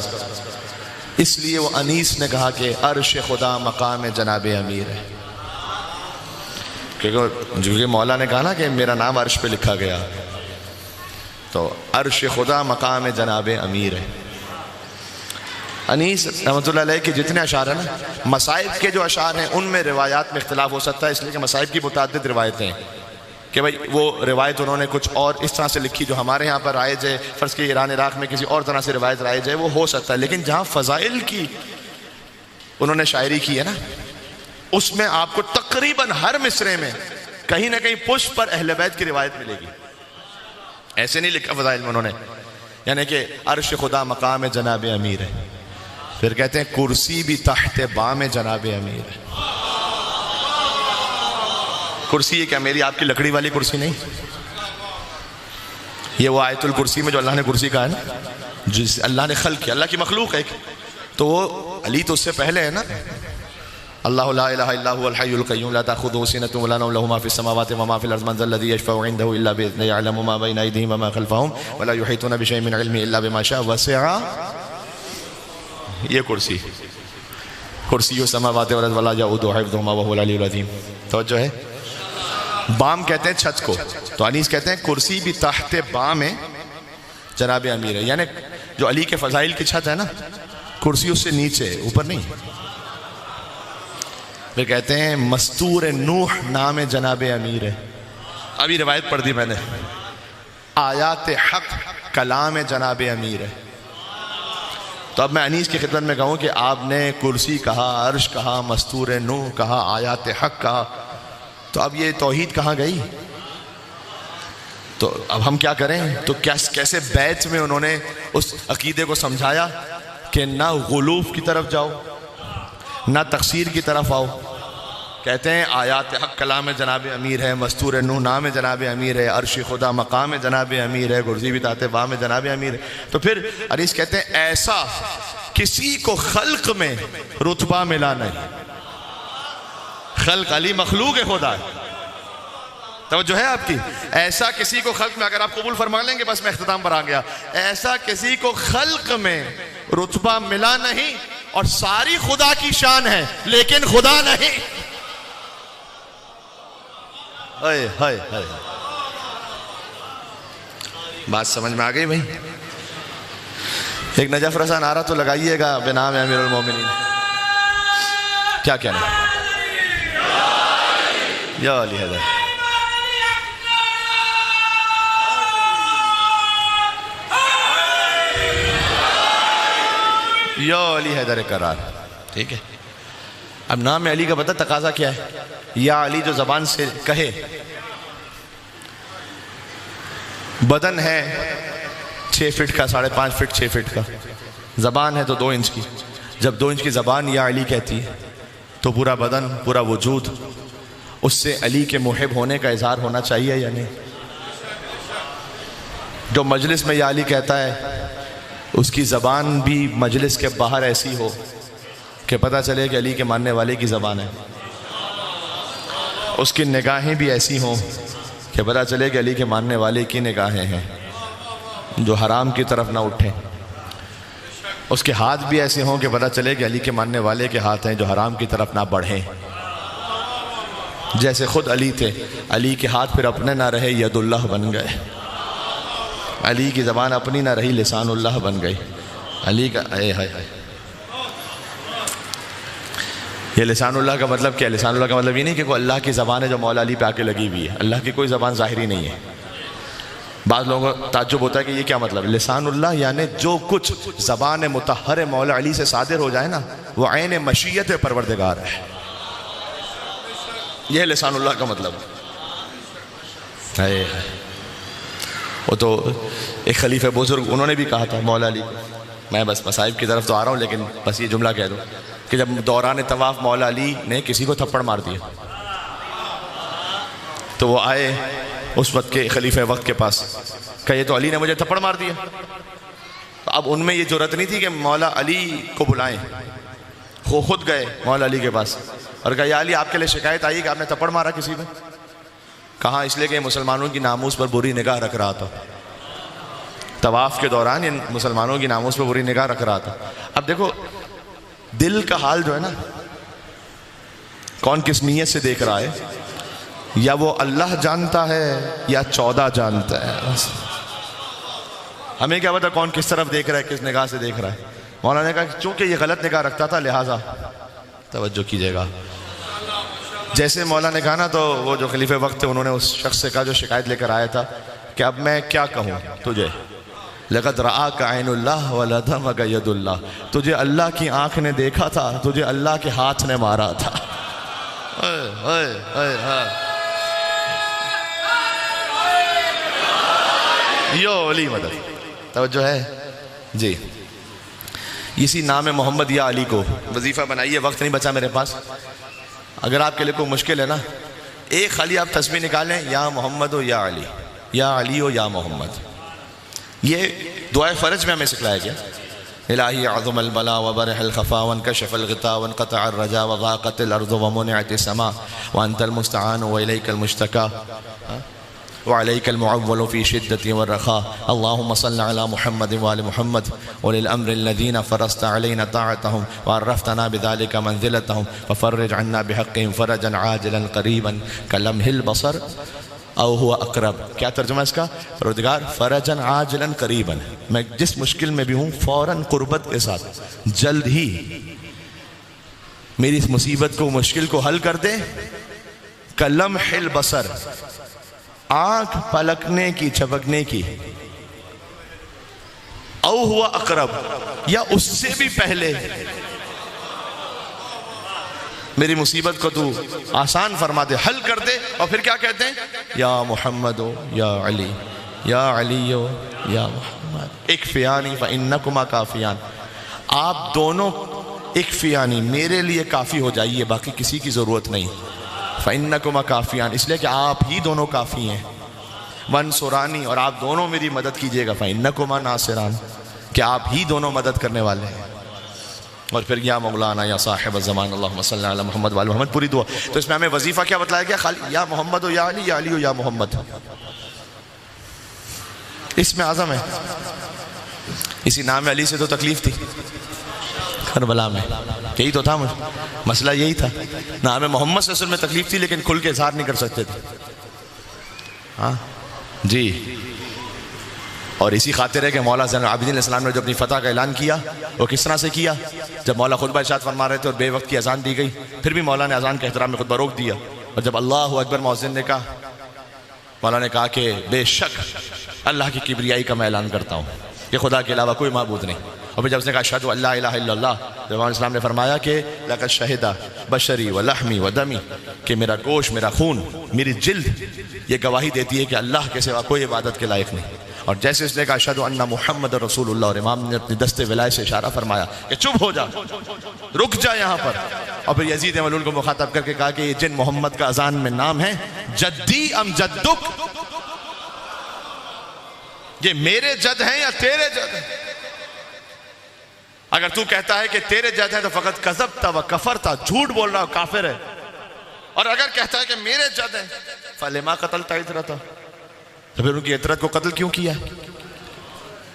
इसलिए वो अनीस ने कहा कि अर्श खुदा मकाम जनाब अमीर है, क्योंकि मौला ने कहा ना कि मेरा नाम अर्श पे लिखा गया, तो अर्श खुदा मकाम जनाब अमीर है। अनीस रहमतुल्लाह अलैह के जितने अशार हैं ना, मसाइब के जो अशार हैं उनमें रिवायात में इख्तिलाफ हो सकता है, इसलिए कि मसाइब की मुतअद्दिद रिवायतें हैं कि भाई वो रिवायत उन्होंने कुछ और इस तरह से लिखी जो हमारे यहाँ पर राइज है, फ़र्ज़ के ईरान इराक़ में किसी और तरह से रिवायत राइज है, वो हो सकता है। लेकिन जहाँ फ़ज़ाइल की उन्होंने शायरी की है ना, उसमें आपको तकरीबन हर मिसरे में कहीं ना कहीं पुष्प पर अहले बैत की रिवायत मिलेगी। ऐसे नहीं लिखा फ़ज़ाइल में उन्होंने, यानी कि अर्श खुदा मकाम जनाब अमीर है, फिर कहते हैं कुर्सी भी तहत बाम जनाब अमीर है। कुर्सी है क्या मेरी आपकी लकड़ी वाली कुर्सी नहीं, ये वो आयतुल कुर्सी में जो अल्लाह ने कुर्सी कहा है ना, जिस अल्लाह ने खल्क़ किया, अल्लाह की मखलूक है, तो वो अली तो उससे पहले है ना। अल्लाहु ला इलाहा इल्ला हुवल हय्युल क़य्यूम ला ताख़ुज़ुहु सिनतुन वला नौम लहु मा फ़िस समावाति व मा फ़िल अर्ज़ि मन ज़ल्लज़ी यशफ़अउ इंदहु इल्ला बिइज़्निही यअलमु मा बैना अयदीहिम व मा ख़ल्फ़हुम व ला युहीतूना बिशैइन मिन इल्मिही इल्ला बिमा शाअ वसिअ। ये कुर्सी समावाति वल अर्ज़ वला यऊदुहु हिफ़्ज़ुहुमा व हुवल अलिय्युल अज़ीम। तो जो है बाम कहते हैं छत को, तो अनीस कहते हैं कुर्सी भी तहत बाम जनाब अमीर है, यानी जो अली के फ़ज़ाइल की छत है ना, कुर्सी उससे नीचे, ऊपर नहीं। फिर कहते हैं मस्तूर नूह नाम जनाब अमीर है, अभी रिवायत पढ़ दी मैंने, आयात हक कलाम जनाब अमीर है। तो अब मैं अनीस की खिदमत में कहूँ कि आपने कुर्सी कहा, अर्श कहा, मस्तूर नूह कहा, आयात हक कहा, तो अब ये तौहीद कहाँ गई? तो अब हम क्या करें? तो कैसे बैत में उन्होंने उस अकीदे को समझाया कि ना गुलूफ की तरफ जाओ ना तकसीर की तरफ आओ। कहते हैं आयात हक कलाम जनाब अमीर है, मस्तूर नूह नाम जनाब अमीर है, अर्श खुदा मकाम जनाब अमीर है, गुर्जी भी ताते बाम जनाब अमीर है। तो फिर अरीस कहते हैं ऐसा किसी को खल्क में रुतबा मिला नहीं, खल्क अली मखलूक है खुदा है। तो जो है आपकी, ऐसा किसी को खल्क में, अगर आप कबूल फरमा लेंगे बस मैं इख्तिताम पर आ गया, ऐसा किसी को खल्क में रुतबा मिला नहीं और सारी खुदा की शान है लेकिन खुदा नहीं। हाय हाय हाय, बात समझ में आ गई भाई? एक नजफ रसा नारा तो लगाइएगा बेनाम अमीरुल मोमिनीन। क्या कहना? या अली हैदर। या अली हैदर करार, ठीक है। अब नाम अली का पता तकाजा क्या है? या अली जो जबान से कहे, बदन है 6 फीट का, 5.5 फीट 6 फीट का, जबान है तो 2 इंच की। जब 2 इंच की जबान या अली कहती है तो पूरा बदन, पूरा वजूद, उससे अली के मुहिब होने का इजहार होना चाहिए या नहीं? जो मजलिस में या अली कहता है उसकी ज़बान भी मजलिस के बाहर ऐसी हो कि पता चले कि अली के मानने वाले की ज़बान है। उसकी निगाहें भी ऐसी हों कि पता चले कि अली के मानने वाले की निगाहें हैं, जो हराम की तरफ ना उठें। उसके हाथ भी ऐसे हों कि पता चले कि अली के मानने वाले के हाथ हैं, जो हराम की तरफ ना बढ़ें। जैसे खुद अली थे, अली के हाथ फिर अपने ना रहे, यदुल्लाह बन गए। अली की ज़बान अपनी ना रही, लिसानुल्लाह बन गई। अली का ये लिसानुल्लाह का मतलब क्या है? लिसानुल्लाह का मतलब ये नहीं कि कोई अल्लाह की ज़बान है जो मौला अली पे आके लगी हुई है। अल्लाह की कोई ज़बान ज़ाहिरी नहीं है। बाज़ लोगों को ताज्जुब होता है कि ये क्या मतलब? लिसानुल्लाह यानी जो कुछ ज़बान मुतहर मौला अली से सादिर हो जाए ना, वो ऐन मशीयत परवरदिगार है। यह लिसानुल्लाह का मतलब है। वो तो एक खलीफा बुजुर्ग, उन्होंने भी कहा था मौला अली को, मैं बस मसाइब की तरफ तो आ रहा हूँ लेकिन बस ये जुमला कह दूँ कि जब दौरान तवाफ़ मौला अली ने किसी को थप्पड़ मार दिया तो वो आए उस वक्त के खलीफा वक्त के पास, कहे तो अली ने मुझे थप्पड़ मार दिया। तो अब उनमें ये जुर्रत नहीं थी कि मौला अली को बुलाएं, वो खुद गए मौला अली के पास और कहा या अली आपके लिए शिकायत आई कि आपने थप्पड़ मारा किसी में। कहा इसलिए कि मुसलमानों की नामूस पर बुरी निगाह रख रहा था, तवाफ के दौरान इन मुसलमानों की नामूस पर बुरी निगाह रख रहा था। अब देखो दिल का हाल जो है ना, कौन किस नीयत से देख रहा है, या वो अल्लाह जानता है या 14 जानता है। हमें क्या पता कौन किस तरफ देख रहा है, किस निगाह से देख रहा है। मौलाना ने कहा कि चूंकि ये गलत निगाह रखता था लिहाजा तवज्जो कीजिएगा। जैसे मौला ने कहा ना, तो वो जो खलीफे वक्त थे उन्होंने उस शख्स से कहा जो शिकायत लेकर आया था कि अब मैं क्या कहूँ तुझे, लक़द रआक ऐनुल्लाह व लदमक यदुल्लाह, तुझे अल्लाह की आंख ने देखा था, तुझे अल्लाह के हाथ ने मारा था। यो अली मदद, तवज्जो है जी। इसी नाम मोहम्मद या अली को वजीफ़ा बनाइए। वक्त नहीं बचा मेरे पास। अगर आपके लिए कोई मुश्किल है ना, एक खाली आप तस्बीह निकालें, या मोहम्मद हो या अली, या अली हो या मोहम्मद। ये दुआ फ़र्ज में हमें सिखलाया गया। इलाही अज़मल बला व बरहल खफ़ा वन कशफ़ल ग़िता वन क़तअर रजा व ज़ाक़तिल अर्ज़ व मुनिअतिस समा व अंतल मुस्तआन व इलैकल मुश्तका व अलैकल मुअव्वल फ़ी शिद्दति व रख़ा। अल्लाहुम्मा सल्लि अला मुहम्मद व आलि मुहम्मद व लिल अम्रि लज़ीना फ़रज़्ता अलैना ताअतहुम व अर्रफ़तना बिज़ालिका मंज़िलतहुम व फ़र्रिज अन्ना बिहक़्क़िहिम फ़रजन आजिलन क़रीबन कलम्हिल बसर औ हुवा अक़रब। क्या तर्जुमा इसका? परवरदिगार फ़रजन आजिलन क़रीबन, मैं जिस मुश्किल में भी हूँ फ़ौरन क़ुर्बत के साथ जल्द ही मेरी इस मुसीबत को, मुश्किल को हल कर दे। कलम्हिल बसर, आंख पलकने की, झपकने की। औ हुवा अक़रब, या उससे भी पहले मेरी मुसीबत को तू आसान फरमा दे, हल कर दे। और फिर क्या कहते हैं? या मोहम्मद या अली, या अली या मोहम्मद इक्फ़ियानी फ़इन्नकुमा काफ़ियान। आप दोनों इक्फ़ियानी, मेरे लिए काफ़ी हो जाइए, बाकी किसी की ज़रूरत नहीं। फ़इन्नकुमा काफ़ियान, इसलिए कि आप ही दोनों काफ़ी हैं। वनसुरानी, और आप दोनों मेरी मदद कीजिएगा। फ़इन्नकुमा नासिरान, कि आप ही दोनों मदद करने वाले हैं। और फिर या मौलाना या साहिब ज़मान अल्लाहुम्मा सल्लि अला मुहम्मद व आलि मुहम्मद, पूरी दुआ। तो इसमें हमें वजीफ़ा क्या बतलाया गया? खाली या मोहम्मद हो या अली, या अली हो या मोहम्मद, इसमें आज़म है। इसी नाम अली से तो तकलीफ थी करबला में, यही तो था मसला, यही था। नाम मोहम्मद से असल में तकलीफ थी, लेकिन खुल के इज़हार नहीं कर सकते थे। हाँ जी। और इसी खातिर है कि मौला ज़ैनुल आबिदीन अलैहिस्सलाम ने जब अपनी फ़तह का ऐलान किया, वो किस तरह से किया? जब मौला खुतबा इरशाद फरमा रहे थे और बेवक्त की अजान दी गई, फिर भी मौला ने अजान के एहतराम में खुतबा रोक दिया। और जब अल्लाहु अकबर मौज़िन ने कहा, मौला ने कहा कि बेशक अल्लाह की किबरियाई का मैं ऐलान करता हूँ कि खुदा के अलावा कोई माबूद नहीं, और फिर जब उसने कहा अशहदु अल्ला इलाहा इल्लल्लाह, तो इस्लाम ने फरमाया कि लक़द शहिदा बशरी व लहमी व दमी, कि मेरा गोश्त, मेरा खून, मेरी जिल्द ये गवाही देती है कि अल्लाह के सिवा कोई इबादत के लायक नहीं। और जैसे उसने कहा अशहदु अन्ना मुहम्मद रसूलुल्लाह, और इमाम ने अपनी दस्ते विलायत से इशारा फरमाया कि चुप हो जा, रुक जा यहाँ पर। और फिर यजीद मलून को मुखातब करके कहा कि जिन मोहम्मद का अजान में नाम है जद्दी अम जद्दुक, ये मेरे जद हैं या तेरे जद हैं? अगर तू कहता है कि तेरे जद है तो फकत कज़बता व कफरता, झूठ बोल रहा, काफिर है। और अगर कहता है कि मेरे जद है, फलेमा कतलता इतरता, तो फिर उनकी इतरत को कत्ल क्यों किया?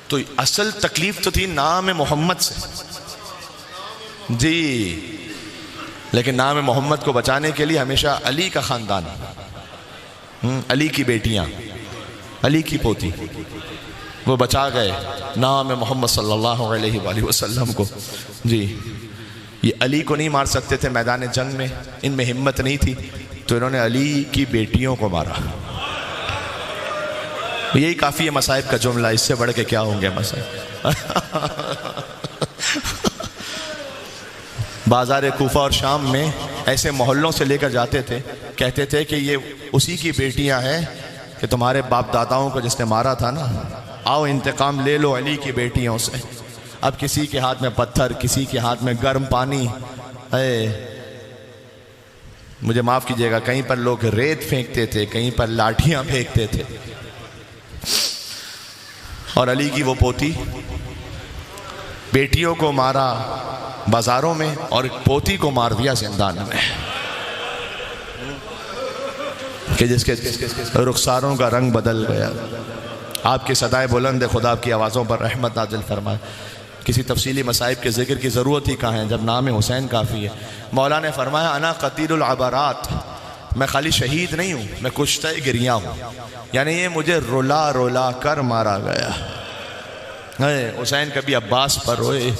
तो असल तकलीफ तो थी नाम मोहम्मद से जी, लेकिन नाम मोहम्मद को बचाने के लिए हमेशा अली का खानदान, अली की बेटियां, अली की पोती, वो बचा गए नाम मोहम्मद सल्लल्लाहु अलैहि वसल्लम को जी। ये अली को नहीं मार सकते थे मैदान जंग में, इनमें हिम्मत नहीं थी, तो इन्होंने अली की बेटियों को मारा। यही काफ़ी है मसाइब का जुमला, इससे बढ़ के क्या होंगे मसाइब। बाज़ार कूफा और शाम में ऐसे मोहल्लों से लेकर जाते थे, कहते थे कि ये उसी की बेटियां हैं कि तुम्हारे बाप दादाओं को जिसने मारा था ना, आओ इंतकाम ले लो अली की बेटियों से। अब किसी के हाथ में पत्थर, किसी के हाथ में गर्म पानी है, मुझे माफ़ कीजिएगा, कहीं पर लोग रेत फेंकते थे, कहीं पर लाठियां फेंकते थे। और अली की वो पोती, बेटियों को मारा बाजारों में और पोती को मार दिया जिंदान में, कि जिसके रुखसारों का रंग बदल गया। आपकी सदाए बुलंद खुदा आपकी आवाज़ों पर रहमत नाजिल फरमाए। किसी तफसीली मसाइब के ज़िक्र की ज़रूरत ही कहाँ है जब नाम हुसैन काफ़ी है। मौला ने फरमाया अना क़तीलुल अबरात, मैं खाली शहीद नहीं हूँ, मैं कुश्ते गिरिया हूँ, यानी ये मुझे रुला रुला कर मारा गया। हुसैन कभी अब्बास पर रोए,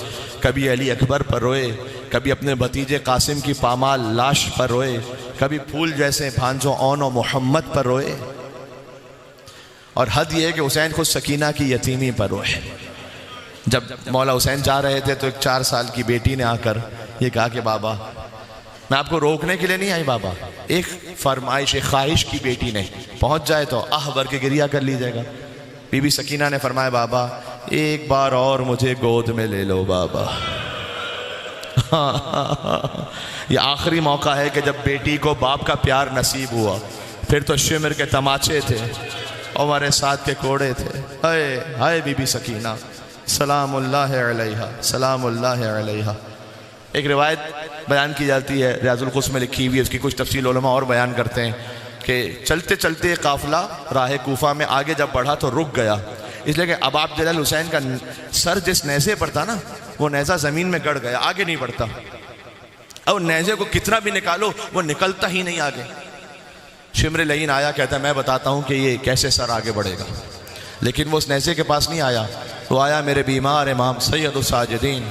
कभी अली अकबर पर रोए, कभी अपने भतीजे कासिम की पामाल लाश पर रोए, कभी फूल जैसे भांजों ओनो मोहम्मद पर रोए। और हद यह है कि हुसैन खुद सकीना की यतीमी पर रोए। जब मौला हुसैन जा रहे थे तो एक 4 साल की बेटी ने आकर ये कहा कि बाबा, मैं आपको रोकने के लिए नहीं आई बाबा, एक फरमाइश, एक ख्वाहिश की बेटी ने पहुंच जाए तो आह भर के गिरिया कर लीजिएगा। बीबी सकीना ने फरमाया बाबा एक बार और मुझे गोद में ले लो बाबा। ये आखिरी मौका है कि जब बेटी को बाप का प्यार नसीब हुआ, फिर तो शिमर के तमाचे थे, हमारे साथ के कोड़े थे। हाय हाय बीबी सकीना सलामुल्लाह अलैहा, सलामुल्लाह अलैहा। एक रिवायत बयान की जाती है, रियाजुल क़ुस्म में लिखी हुई है, उसकी कुछ तफसील उलमा और बयान करते हैं कि चलते चलते काफिला राह कूफा में आगे जब बढ़ा तो रुक गया, इसलिए कि अब आप जलाल हुसैन का सर जिस नेज़े पर था ना, वो नेज़ा ज़मीन में गड़ गया, आगे नहीं बढ़ता। अब नेज़े को कितना भी निकालो वो निकलता ही नहीं आगे। शिमर लईन आया, कहता है मैं बताता हूँ कि ये कैसे सर आगे बढ़ेगा, लेकिन वो उस नेज़े के पास नहीं आया, वो आया मेरे बीमार इमाम सैयदुस साजिदीन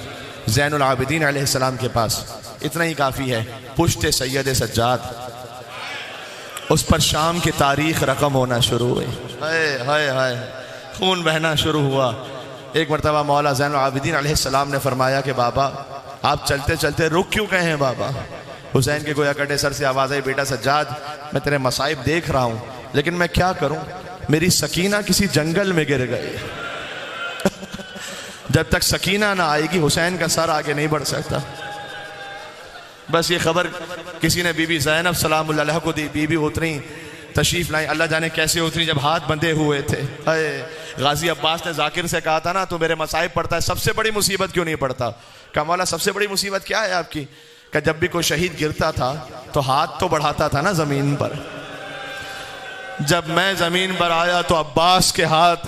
ज़ैनुल आबिदीन अलैहिस्सलाम के पास। इतना ही काफ़ी है, पुश्ते सैयद सज्जाद, उस पर शाम की तारीख रकम होना शुरू हुई। हाय हाय हाय, खून बहना शुरू हुआ। एक मरतबा मौला ज़ैनुल आबिदीन अलैहिस्सलाम ने फरमाया कि बाबा आप चलते चलते रुक क्यों गए हैं बाबा? हुसैन के गोया कटे सर से आवाज़ आई, बेटा सज्जाद मैं तेरे मसाइब देख रहा हूँ, लेकिन मैं क्या करूँ, मेरी सकीना किसी जंगल में गिर गई। जब तक सकीना ना आएगी हुसैन का सर आगे नहीं बढ़ सकता। बस ये खबर किसी ने बीबी ज़ैनब सलामुल्लाह अलैहा को दी। बीबी उतरी, तशरीफ लाई, अल्लाह जाने कैसे उतरी, जब हाथ बंधे हुए थे। अरे गाजी अब्बास ने जाकिर से कहा था ना तू मेरे मसाइब पढ़ता है, सबसे बड़ी मुसीबत क्यों नहीं पढ़ता? कहा मौला सबसे बड़ी मुसीबत क्या है आपकी? कि जब भी कोई शहीद गिरता था तो हाथ तो बढ़ाता था ना ज़मीन पर, जब मैं ज़मीन पर आया तो अब्बास के हाथ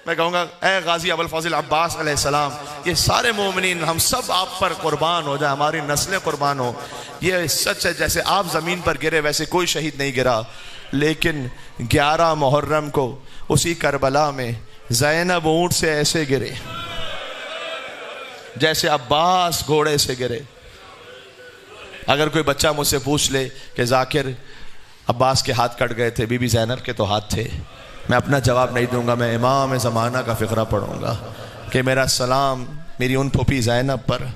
मैं कहूँगा ए गाजी अबुल फज़ल अब्बास अलैहिस्सलाम, ये सारे मोमिनीन हम सब आप पर कुर्बान हो जाए, हमारी नस्लें कुर्बान हो। ये सच है, जैसे आप ज़मीन पर गिरे वैसे कोई शहीद नहीं गिरा, लेकिन 11 मुहर्रम को उसी करबला में ज़ैनब ऊँट से ऐसे गिरे जैसे अब्बास घोड़े से गिरे। अगर कोई बच्चा मुझसे पूछ ले कि जाकिर अब्बास के हाथ कट गए थे, बीबी ज़ैनब के तो हाथ थे, मैं अपना जवाब नहीं दूंगा, मैं इमाम ज़माना का फ़िक्रा पढ़ूंगा। कि मेरा सलाम मेरी उन फूफी ज़ैनब पर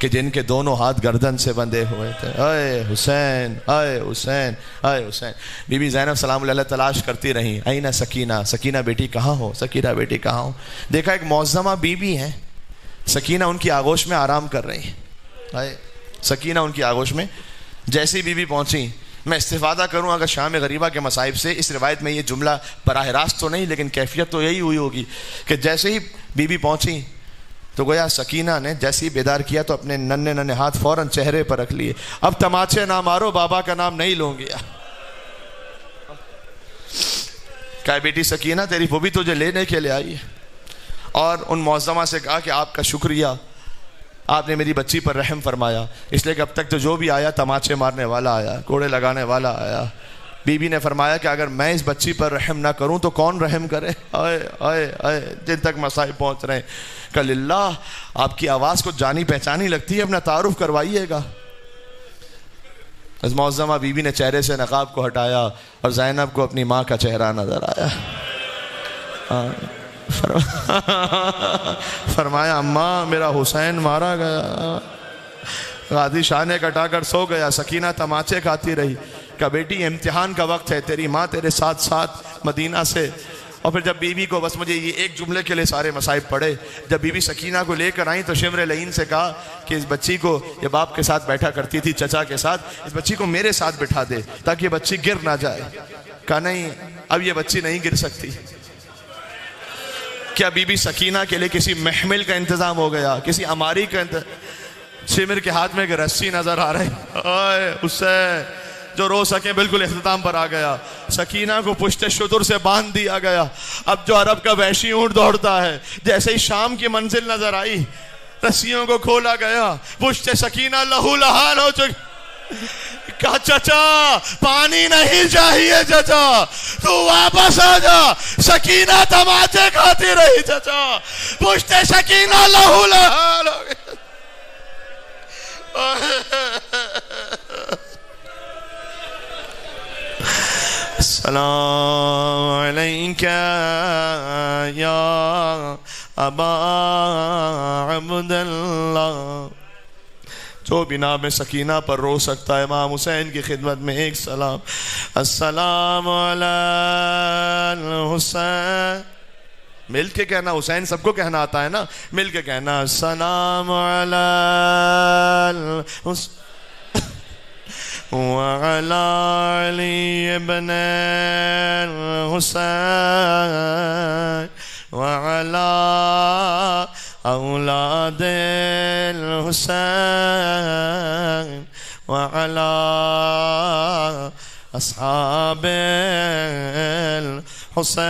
कि जिनके दोनों हाथ गर्दन से बंधे हुए थे। अय हुसैन, अय हुसैन, अय हुसैन। बीबी ज़ैनब सलाम अलैहा तलाश करती रही, आई ना सकीना, सकीना बेटी कहाँ हो, सकीना बेटी कहाँ हो। देखा एक मौज़्ज़मा बीबी है, सकीना उनकी आगोश में आराम कर रही है। अय सकीना उनकी आगोश में। जैसी बीबी पहुंची, मैं इस्तिफादा करूं अगर शाम गरीबा के मसाइब से, इस रिवायत में ये जुमला बराह रास्त तो नहीं लेकिन कैफियत तो यही हुई होगी कि जैसे ही बीबी पहुंची तो गोया सकीना ने जैसे ही बेदार किया तो अपने नन्हे नन्हे हाथ फौरन चेहरे पर रख लिए। अब तमाचे ना मारो, बाबा का नाम नहीं लूंगी। क्या बेटी सकीना, तेरी फूफी तुझे लेने के लिए आई है। और उन मौज़्ज़मा से कहा कि आपका शुक्रिया, आपने मेरी बच्ची पर रहम फरमाया, इसलिए कि अब तक तो जो भी आया तमाचे मारने वाला आया, कोड़े लगाने वाला आया। बीबी ने फरमाया कि अगर मैं इस बच्ची पर रहम ना करूं तो कौन रहम करे। आए आए आए जिन तक मसाइब पहुंच रहे हैं। कलिल्लाह, आपकी आवाज़ को जानी पहचानी लगती है, अपना तारुफ करवाइएगा। इस मौज़्ज़मा बीबी ने चेहरे से नकाब को हटाया और ज़ैनब को अपनी माँ का चेहरा नजर आया। फरमाया अम्मा मेरा हुसैन मारा गया। गादी शाह ने कटाकर सो गया। सकीना तमाचे खाती रही। का बेटी इम्तिहान का वक्त है, तेरी माँ तेरे साथ साथ मदीना से। और फिर जब बीवी को, बस मुझे ये एक जुमले के लिए सारे मसाइब पड़े, जब बीवी सकीना को लेकर आई तो शिमर लईन से कहा कि इस बच्ची को, ये बाप के साथ बैठा करती थी चचा के साथ, इस बच्ची को मेरे साथ बिठा दे ताकि ये बच्ची गिर ना जाए। कहा नहीं, अब ये बच्ची नहीं गिर सकती। क्या बीबी सकीना के लिए किसी महमिल का इंतजाम हो गया, किसी अमारी का शिमिर के हाथ में एक रस्सी नजर आ रही, उससे जो रो सके बिल्कुल इख्तिताम पर आ गया। सकीना को पुश्ते शुतुर से बांध दिया गया। अब जो अरब का वहशी ऊंट दौड़ता है, जैसे ही शाम की मंजिल नजर आई रस्सियों को खोला गया, पुश्ते सकीना लहू लहान हो चुकी। कहा चचा पानी नहीं चाहिए चचा, तू वापस आ जा। सकीना तमाचे खाती रही चचा, पुश्ते सकीना लहू लहान हो गई। सलाम अलैका या अबा अब्दुल्लाह। जो बिना में सकीना पर रो सकता है, इमाम हुसैन की खिदमत में एक सलाम। अस्सलाम अलैल हुसैन। मिल के कहना, हुसैन सबको कहना आता है ना, मिल के कहना अस्सलाम अलैल हुसैन वअला अली इब्न हुसैन वअला औलाद हुसैन वअला अस्हाब हुसैन।